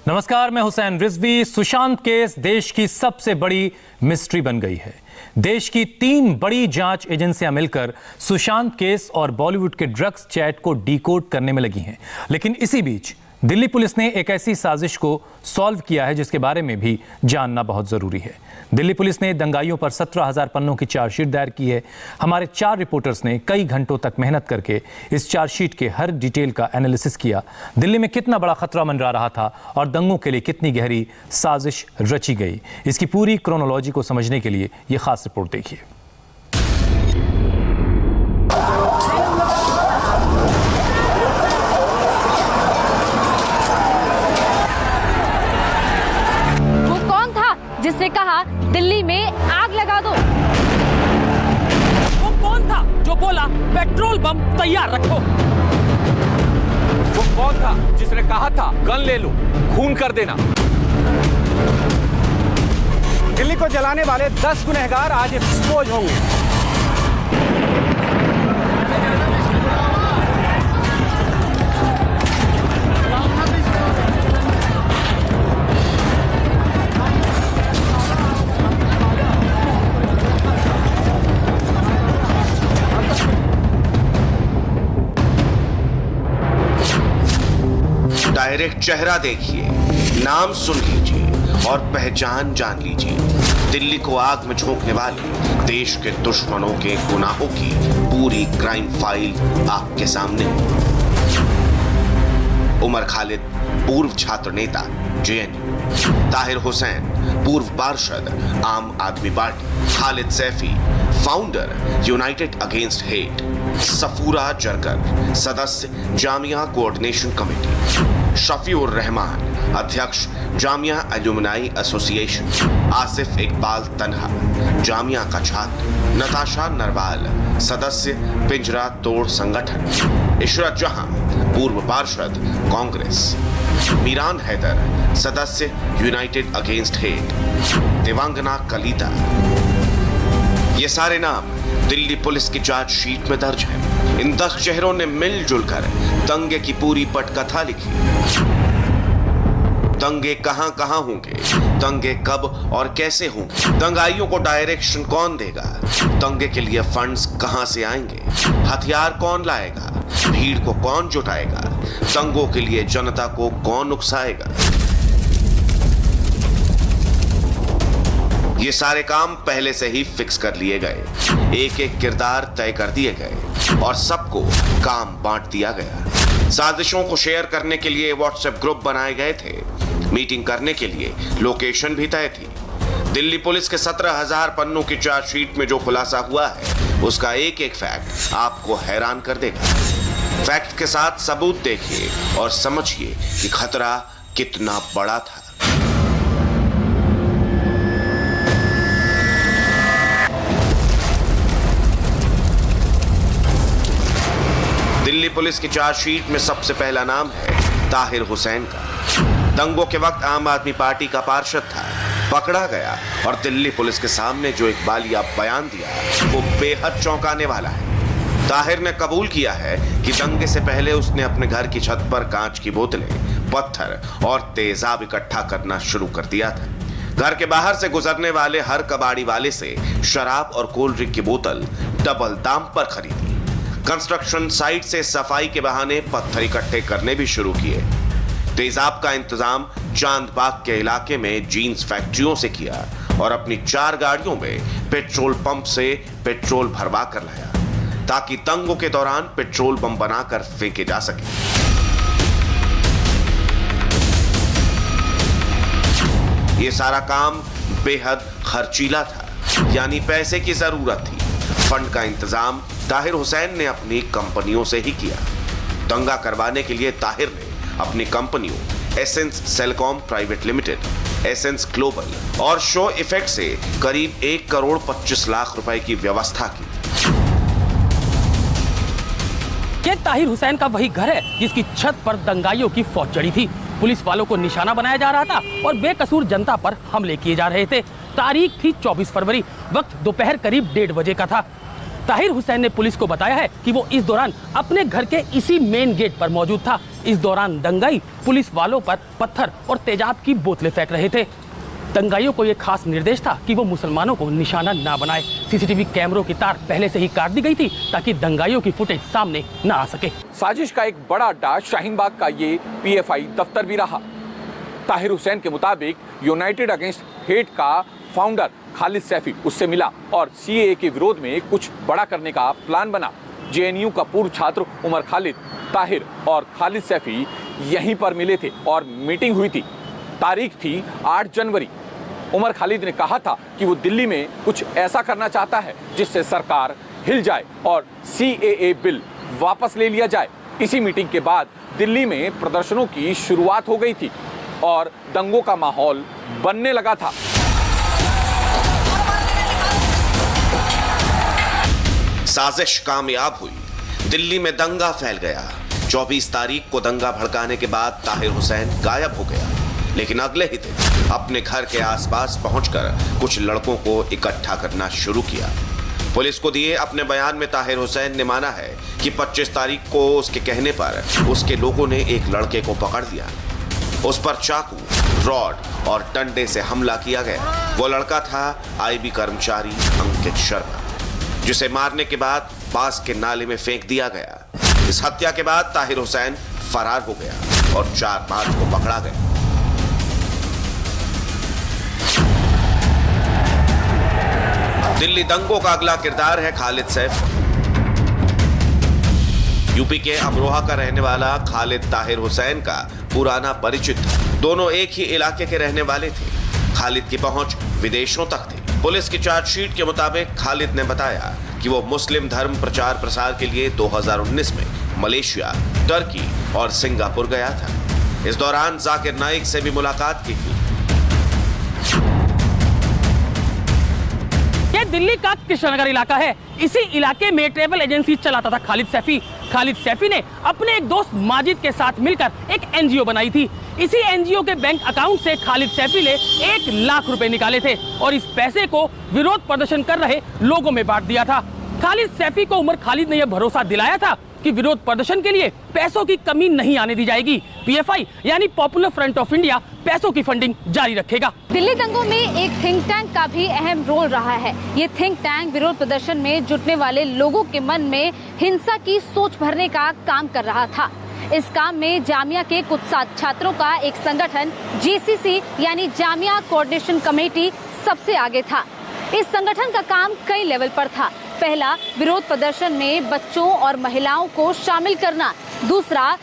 नमस्कार, मैं हुसैन रिजवी। सुशांत केस देश की सबसे बड़ी मिस्ट्री बन गई है। देश की 3 बड़ी जांच एजेंसियां मिलकर सुशांत केस और बॉलीवुड के ड्रग्स चैट को डिकोड करने में लगी हैं। लेकिन इसी बीच दिल्ली पुलिस ने एक ऐसी साजिश को सॉल्व किया है जिसके बारे में भी जानना बहुत जरूरी है। दिल्ली पुलिस ने दंगाइयों पर 17,000 पन्नों की चार्जशीट दायर की है। हमारे 4 रिपोर्टर्स ने कई घंटों तक मेहनत करके इस चार्जशीट के हर डिटेल का एनालिसिस किया। दिल्ली में कितना बड़ा खतरा मंडरा रहा था और दंगों के लिए कितनी गहरी साजिश रची गई, इसकी पूरी क्रोनोलॉजी को समझने के लिए ये खास रिपोर्ट देखिए। जिसने कहा दिल्ली में आग लगा दो? वो कौन था जो बोला पेट्रोल बम तैयार रखो? वो कौन था जिसने कहा था गन ले लो, खून कर देना? दिल्ली को जलाने वाले 10 गुनहगार आज एक्सपोज होंगे। डायरेक्ट चेहरा देखिए, नाम सुन लीजिए और पहचान जान लीजिए। दिल्ली को आग में झोंकने वाले देश के दुश्मनों के गुनाहों की पूरी क्राइम फाइल आपके सामने। उमर खालिद, पूर्व छात्र नेता जेएनयू। ताहिर हुसैन, पूर्व पार्षद Aam Aadmi party. Khalid Saifi, founder United Against Hate. Safoora Zargar, सदस्य जामिया कोऑर्डिनेशन कमेटी। शफीउर रहमान, अध्यक्ष जामिया एल्यूमिनाई एसोसिएशन। आसिफ इकबाल तन्हा, जामिया का छात्र। नताशा नरवाल, सदस्य पिंजरा तोड़ संगठन। इशरत जहां, पूर्व पार्षद कांग्रेस। मीरान हैदर, सदस्य यूनाइटेड अगेंस्ट हेट। देवांगना कलीता। ये सारे नाम दिल्ली पुलिस की चार्जशीट में दर्ज है। इन 10 चेहरों ने मिलजुल कर दंगे की पूरी पटकथा लिखी। दंगे कहां कहां होंगे, दंगे कब और कैसे होंगे, दंगाइयों को डायरेक्शन कौन देगा, दंगे के लिए फंड्स कहां से आएंगे, हथियार कौन लाएगा, भीड़ को कौन जुटाएगा, दंगों के लिए जनता को कौन उकसाएगा। ये सारे काम पहले से ही फिक्स कर लिए गए। एक एक किरदार तय कर दिए गए और सबको काम बांट दिया गया। साजिशों को शेयर करने के लिए व्हाट्सएप ग्रुप बनाए गए थे। मीटिंग करने के लिए लोकेशन भी तय थी। दिल्ली पुलिस के 17,000 पन्नों की चार्जशीट में जो खुलासा हुआ है उसका एक एक फैक्ट आपको हैरान कर देगा। फैक्ट के साथ सबूत देखिए और समझिए कि खतरा कितना बड़ा था। दिल्ली पुलिस की चार्जशीट में सबसे पहला नाम है ताहिर हुसैन का। दंगों के वक्त आम आदमी पार्टी का पार्षद था, पकड़ा गया और दिल्ली पुलिस के सामने जो इकबालिया बयान दिया वो बेहद चौंकाने वाला है। ताहिर ने कबूल किया है कि दंगे से पहले उसने अपने घर की छत पर कांच की बोतलें, पत्थर और तेजाब इकट्ठा करना शुरू कर दिया था। घर के बाहर से गुजरने वाले हर कबाड़ी वाले से शराब और कोल्ड ड्रिंक की बोतल डबल दाम पर खरीदी। कंस्ट्रक्शन साइट से सफाई के बहाने पत्थर इकट्ठे करने भी शुरू किए। तेजाब का इंतजाम चांदबाग के इलाके में जीन्स फैक्ट्रियों से किया और अपनी 4 गाड़ियों में पेट्रोल पंप से पेट्रोल भरवा कर लाया ताकि दंगों के दौरान पेट्रोल बम बनाकर फेंके जा सके। यह सारा काम बेहद खर्चीला था, यानी पैसे की जरूरत थी। फंड का इंतजाम ताहिर हुसैन ने अपनी कंपनियों से ही किया। दंगा करवाने के लिए ताहिर ने अपनी कंपनियों Essence Sellcom private limited, Essence global और शो इफेक्ट से करीब 1 करोड़ 25 लाख रुपए की व्यवस्था की। ये ताहिर हुसैन का वही घर है जिसकी छत पर दंगाइयों की फौज चढ़ी थी। पुलिस वालों को निशाना बनाया जा रहा था और बेकसूर जनता पर हमले किए जा रहे थे। तारीख थी 24 फरवरी, वक्त दोपहर करीब 1:30 बजे का था। ताहिर हुसैन ने पुलिस को बताया है कि वो इस दौरान अपने घर के इसी मेन गेट पर मौजूद था। इस दौरान दंगाई पुलिस वालों पर पत्थर और तेजाब की बोतलें फेंक रहे थे। दंगाइयों को यह खास निर्देश था कि वो मुसलमानों को निशाना ना बनाए। सीसीटीवी कैमरों की तार पहले से ही काट दी गई थी ताकि दंगाइयों की फुटेज सामने न आ सके। साजिश का एक बड़ा अड्डा शाहीन बाग का ये PFI दफ्तर भी रहा। ताहिर हुसैन के मुताबिक यूनाइटेड अगेंस्ट हेट का फाउंडर खालिद सैफी उससे मिला और CAA के विरोध में कुछ बड़ा करने का प्लान बना। JNU का पूर्व छात्र उमर खालिद, ताहिर और खालिद सैफी यहीं पर मिले थे और मीटिंग हुई थी। तारीख थी 8 जनवरी। उमर खालिद ने कहा था कि वो दिल्ली में कुछ ऐसा करना चाहता है जिससे सरकार हिल जाए और CAA बिल वापस ले लिया जाए। इसी मीटिंग के बाद दिल्ली में प्रदर्शनों की शुरुआत हो गई थी और दंगों का माहौल बनने लगा था। साजिश कामयाब हुई। दिल्ली में दंगा फैल गया। 24 तारीख को दंगा भड़काने के बाद ताहिर हुसैन गायब हो गया, लेकिन अगले ही दिन अपने घर के आसपास पहुंचकर कुछ लड़कों को इकट्ठा करना शुरू किया। पुलिस को दिए अपने बयान में ताहिर हुसैन ने माना है कि 25 तारीख को उसके कहने पर उसके लोगों ने एक लड़के को पकड़ लिया। उस पर चाकू, रॉड और डंडे से हमला किया गया। वो लड़का था IB कर्मचारी अंकित शर्मा, जिसे मारने के बाद पास के नाले में फेंक दिया गया। इस हत्या के बाद ताहिर हुसैन फरार हो गया और 4 मार्च को पकड़ा गया। दिल्ली दंगों का अगला किरदार है खालिद सैफ। यूपी के अमरोहा का रहने वाला खालिद ताहिर हुसैन का पुराना परिचित था। दोनों एक ही इलाके के रहने वाले थे। खालिद की पहुंच विदेशों तक थी। पुलिस की चार्जशीट के मुताबिक खालिद ने बताया कि वो मुस्लिम धर्म प्रचार प्रसार के लिए 2019 में मलेशिया, टर्की और सिंगापुर गया था। इस दौरान जाकिर नाइक से भी मुलाकात की थी। ये दिल्ली का कृष्णनगर इलाका है। इसी इलाके में ट्रैवल एजेंसी चलाता था खालिद सैफी। खालिद सैफी ने अपने एक दोस्त माजिद के साथ मिलकर एक NGO बनाई थी। इसी NGO के बैंक अकाउंट से खालिद सैफी ने 1 लाख रुपए निकाले थे और इस पैसे को विरोध प्रदर्शन कर रहे लोगों में बांट दिया था। खालिद सैफी को उमर खालिद ने यह भरोसा दिलाया था कि विरोध प्रदर्शन के लिए पैसों की कमी नहीं आने दी जाएगी। PFI यानी पॉपुलर फ्रंट ऑफ इंडिया पैसों की फंडिंग जारी रखेगा। दिल्ली दंगों में एक थिंक टैंक का भी अहम रोल रहा है। ये थिंक टैंक विरोध प्रदर्शन में जुटने वाले लोगों के मन में हिंसा की सोच भरने का काम कर रहा था। इस काम में जामिया के कुछ छात्रों का एक संगठन JCC यानी जामिया कोऑर्डिनेशन कमेटी सबसे आगे था। इस संगठन का काम कई लेवल पर था। पहला, विरोध प्रदर्शन में बच्चों और महिलाओं को शामिल करना। दूसरा,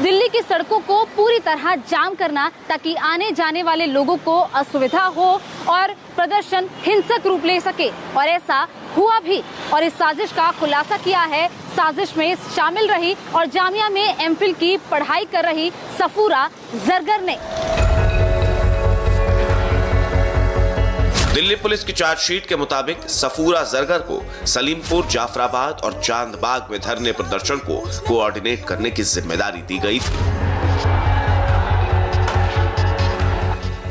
दिल्ली की सड़कों को पूरी तरह जाम करना ताकि आने जाने वाले लोगों को असुविधा हो और प्रदर्शन हिंसक रूप ले सके। और ऐसा हुआ भी और इस साजिश का खुलासा किया है साजिश में शामिल रही और जामिया में MPhil की पढ़ाई कर रही सफूरा जरगर ने। दिल्ली पुलिस की चार्जशीट के मुताबिक सफूरा जरगर को सलीमपुर, जाफराबाद और चांदबाग में धरने प्रदर्शन को कोऑर्डिनेट करने की जिम्मेदारी दी गई थी।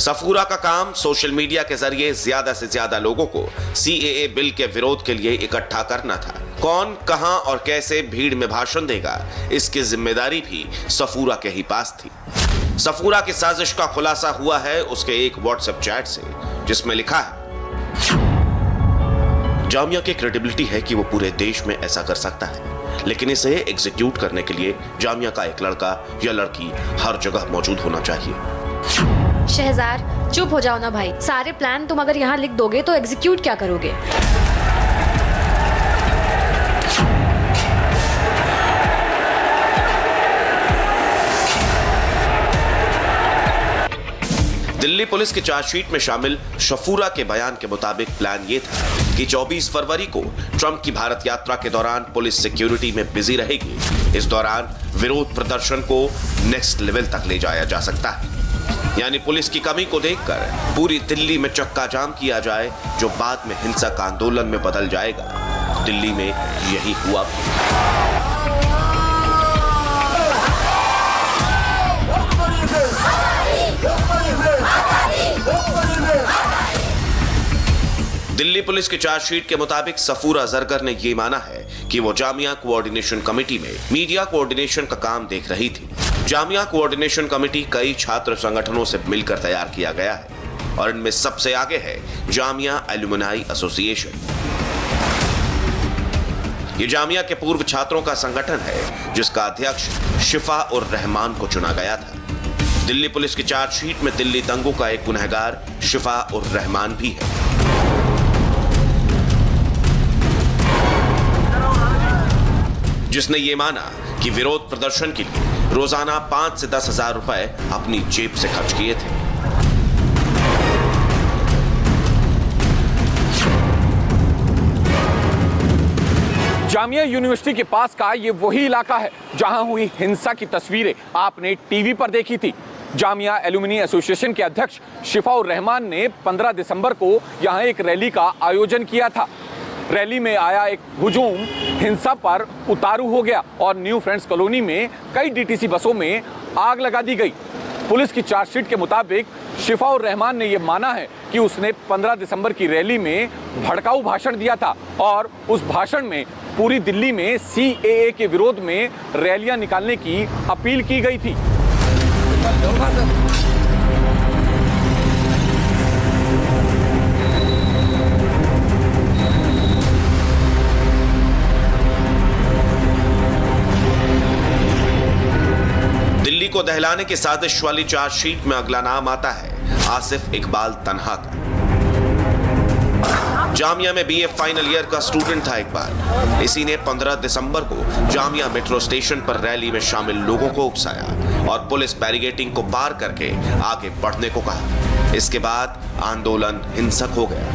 सफूरा का काम सोशल मीडिया के जरिए ज्यादा से ज्यादा लोगों को CAA बिल के विरोध के लिए इकट्ठा करना था। कौन, कहां और कैसे भीड़ में भाषण देगा, इसकी जिम्मेदारी भी सफूरा के ही पास थी। सफूरा की साजिश का खुलासा हुआ है उसके एक WhatsApp चैट से, जिसमें लिखा है, जामिया की क्रेडिबिलिटी है कि वो पूरे देश में ऐसा कर सकता है, लेकिन इसे एग्जीक्यूट करने के लिए जामिया का एक लड़का या लड़की हर जगह मौजूद होना चाहिए। शहजार, चुप हो जाओ ना भाई। सारे प्लान तुम अगर यहाँ लिख दोगे तो एग्जीक्यूट क्या करोगे? दिल्ली पुलिस की चार्जशीट में शामिल सफूरा के बयान के मुताबिक प्लान ये था कि 24 फरवरी को ट्रंप की भारत यात्रा के दौरान पुलिस सिक्योरिटी में बिजी रहेगी। इस दौरान विरोध प्रदर्शन को नेक्स्ट लेवल तक ले जाया जा सकता है, यानी पुलिस की कमी को देखकर पूरी दिल्ली में चक्का जाम किया जाए, जो बाद में हिंसक आंदोलन में बदल जाएगा। दिल्ली में यही हुआ। दिल्ली पुलिस की चार्जशीट के मुताबिक सफूरा जरगर ने यह माना है कि वो जामिया कोऑर्डिनेशन कमेटी में मीडिया कोऑर्डिनेशन का काम देख रही थी। जामिया कोऑर्डिनेशन कमेटी कई छात्र संगठनों से मिलकर तैयार किया गया है और इनमें सबसे आगे है जामिया एलुमनाई एसोसिएशन। ये जामिया के पूर्व छात्रों का संगठन है जिसका अध्यक्ष शिफा उर रहमान को चुना गया था। दिल्ली पुलिस की चार्जशीट में दिल्ली दंगों का एक गुनहगार शिफा उर रहमान भी है। जिसने ये माना कि विरोध प्रदर्शन के लिए रोजाना 5 से 10 हजार रुपए अपनी जेब से खर्च किए थे। जामिया यूनिवर्सिटी के पास का ये वही इलाका है जहां हुई हिंसा की तस्वीरें आपने टीवी पर देखी थी। जामिया एलुमनी एसोसिएशन के अध्यक्ष शिफा उर रहमान ने 15 दिसंबर को यहां एक रैली का आयोजन किया था। रैली में आया एक हुजूम हिंसा पर उतारू हो गया और न्यू फ्रेंड्स कॉलोनी में कई डीटीसी बसों में आग लगा दी गई। पुलिस की चार्जशीट के मुताबिक शिफा उर रहमान ने यह माना है कि उसने 15 दिसंबर की रैली में भड़काऊ भाषण दिया था और उस भाषण में पूरी दिल्ली में CAA के विरोध में रैलियां निकालने की अपील की गई थी। दिल्ली को दहलाने की साजिश वाली चार्जशीट में अगला नाम आता है आसिफ इकबाल तन्हा का। जामिया में BA फाइनल ईयर का स्टूडेंट था इकबाल। इसी ने 15 दिसंबर को जामिया मेट्रो स्टेशन पर रैली में शामिल लोगों को उकसाया और पुलिस बैरिकेडिंग को पार करके आगे बढ़ने को कहा। इसके बाद आंदोलन हिंसक हो गया।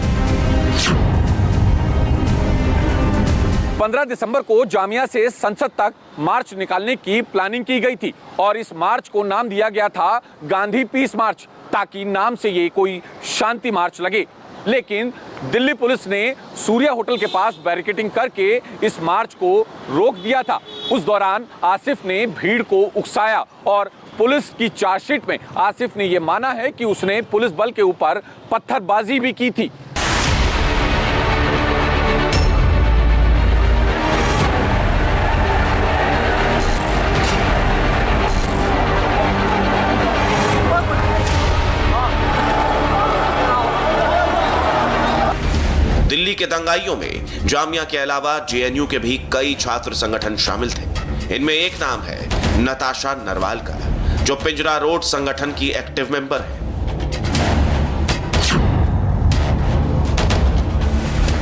15 दिसंबर को जामिया से संसद तक मार्च निकालने की प्लानिंग की गई थी और इस मार्च को नाम दिया गया था गांधी पीस मार्च, ताकि नाम से ये कोई शांति मार्च लगे। लेकिन दिल्ली पुलिस ने सूर्या होटल के पास बैरिकेडिंग करके इस मार्च को रोक दिया था। उस दौरान आसिफ ने भीड़ को उकसाया और पुलिस की चार्जशीट में आसिफ ने यह माना है कि उसने पुलिस बल के ऊपर पत्थरबाजी भी की थी। दिल्ली के दंगाइयों में जामिया के अलावा JNU के भी कई छात्र संगठन शामिल थे। इनमें एक नाम है नताशा नरवाल का, जो पिंजरा रोड संगठन की एक्टिव मेंबर है।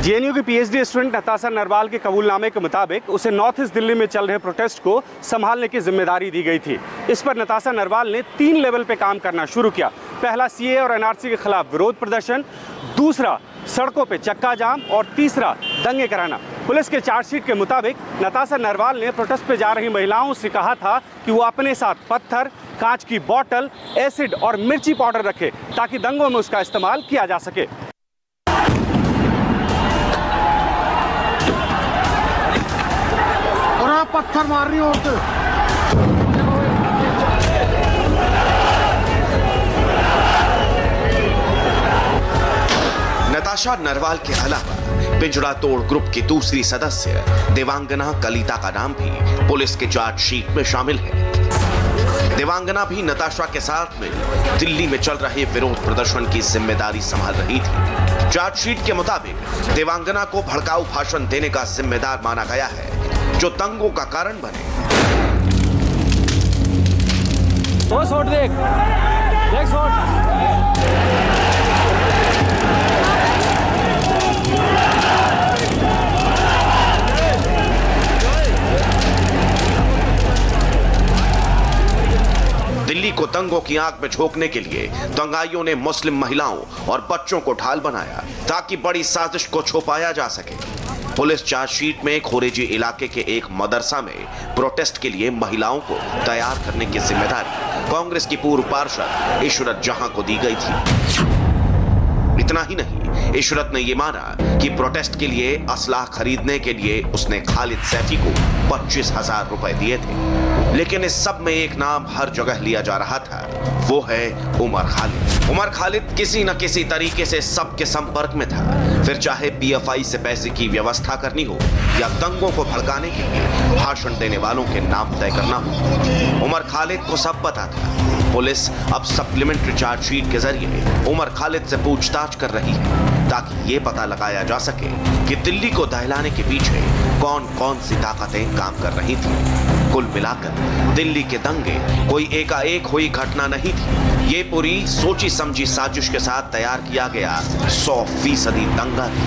JNU की PhD स्टूडेंट नताशा नरवाल के कबूलनामे के मुताबिक उसे नॉर्थ ईस्ट दिल्ली में चल रहे प्रोटेस्ट को संभालने की जिम्मेदारी दी गई थी। इस पर नताशा नरवाल ने 3 लेवल पे काम करना शुरू किया। पहला CAA और NRC के खिलाफ विरोध प्रदर्शन, दूसरा सड़कों पे चक्का जाम और तीसरा दंगे कराना। पुलिस के चार्जशीट के मुताबिक नताशा नरवाल ने प्रोटेस्ट पे जा रही महिलाओं से कहा था कि वो अपने साथ पत्थर, कांच की बोतल, एसिड और मिर्ची पाउडर रखे ताकि दंगों में उसका इस्तेमाल किया जा सके। और आप पत्थर मार रही हो नताशा नरवाल के अलावा पिंजरा तोड़ ग्रुप की दूसरी सदस्य देवांगना कलिता का नाम भी पुलिस के चार्जशीट में शामिल है। देवांगना भी नताशा के साथ में दिल्ली में चल रहे विरोध प्रदर्शन की जिम्मेदारी संभाल रही थी। चार्जशीट के मुताबिक देवांगना को भड़काऊ भाषण देने का जिम्मेदार माना गया है, जो दंगों का कारण बने। दिल्ली को दंगों की आग में झोंकने के लिए दंगाइयों ने मुस्लिम महिलाओं और बच्चों को ढाल बनाया ताकि बड़ी साजिश को छुपाया जा सके। पुलिस चार्जशीट में खोरेजी इलाके के एक मदरसा में प्रोटेस्ट के लिए महिलाओं को तैयार करने की जिम्मेदारी कांग्रेस की पूर्व पार्षद इशरत जहां को दी गई थी। इतना ही नहीं, इशरत ने यह माना कि प्रोटेस्ट के लिए असलाह खरीदने के लिए उसने खालिद सैफी को 25,000 रुपए दिए थे। लेकिन इस सब में एक नाम हर जगह लिया जा रहा था, वो है उमर खालिद। उमर खालिद किसी न किसी तरीके से सबके संपर्क में था। फिर चाहे पीएफआई से पैसे की व्यवस्था करनी हो या दंगों को भड़काने के लिए भाषण देने वालों के नाम तय करना हो, उमर खालिद को सब पता था। पुलिस अब सप्लीमेंट्री चार्जशीट के जरिए उमर खालिद से पूछताछ कर रही है ताकि ये पता लगाया जा सके कि दिल्ली को दहलाने के पीछे कौन कौन सी ताकतें काम कर रही थी। कुल मिलाकर दिल्ली के दंगे कोई एकाएक हुई घटना नहीं थी, ये पूरी सोची समझी साजिश के साथ तैयार किया गया 100% दंगा थी।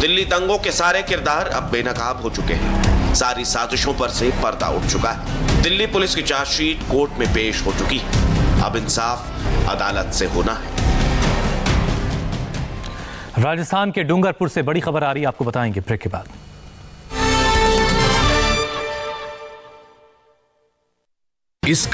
दिल्ली दंगों के सारे किरदार अब बेनकाब हो चुके हैं, सारी साजिशों पर से पर्दा उठ चुका है। दिल्ली पुलिस की चार्जशीट कोर्ट में पेश हो चुकी है, अब इंसाफ अदालत से होना है। राजस्थान के डूंगरपुर से बड़ी खबर आ रही है, आपको बताएंगे ब्रेक के बाद। इस